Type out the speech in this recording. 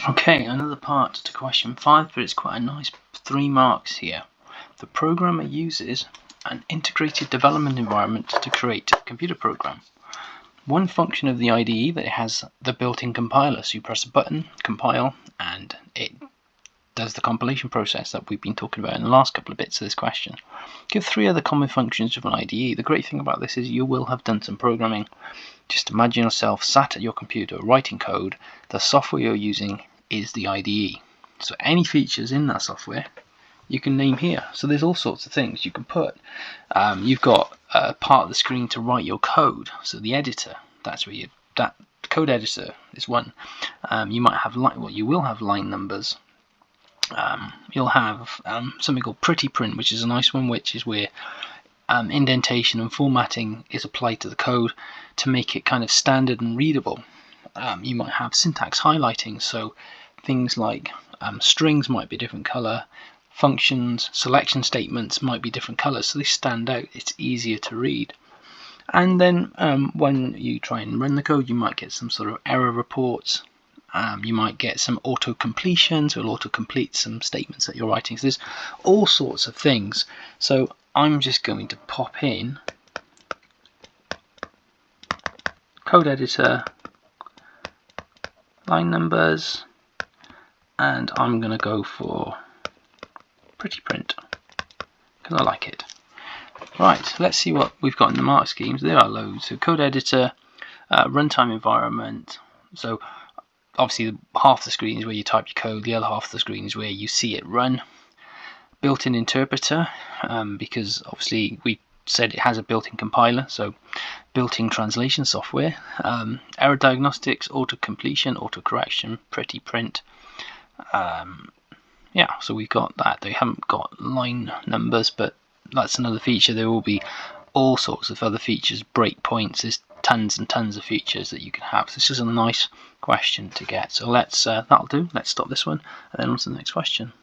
Okay, another part to question 5, but it's quite a nice 3 marks here. The programmer uses an integrated development environment to create a computer program. One function of the IDE that has the built-in compiler, so you press a button, compile, and it does the compilation process that we've been talking about in the last couple of bits of this question. Give 3 other common functions of an IDE. The great thing about this is you will have done some programming. Just imagine yourself sat at your computer writing code. The software you're using is the IDE. So any features in that software you can name here. So there's all sorts of things you can put. You've got a part of the screen to write your code. So the editor, that's where that code editor is one. You might have you will have line numbers. You'll have something called pretty print, which is a nice one, which is where indentation and formatting is applied to the code to make it kind of standard and readable. You might have syntax highlighting, so things like strings might be a different color, functions, selection statements might be different colors, so they stand out. It's easier to read. And then when you try and run the code, you might get some sort of error reports. You might get some auto-completion, so it'll auto-complete some statements that you're writing. So there's all sorts of things. So I'm just going to pop in code editor, line numbers, and I'm going to go for pretty print because I like it. Right, let's see what we've got in the mark schemes. There are loads. So code editor, runtime environment. So obviously half the screen is where you type your code, the other half of the screen is where you see it run. Built-in interpreter, because obviously we said it has a built-in compiler, so built-in translation software. Error diagnostics, auto-completion, auto-correction, pretty print. Yeah, so we've got that. They haven't got line numbers, but that's another feature. There will be all sorts of other features, breakpoints. There's tons and tons of features that you can have. So this is a nice question to get. So let's that'll do. Let's stop this one and then on to the next question.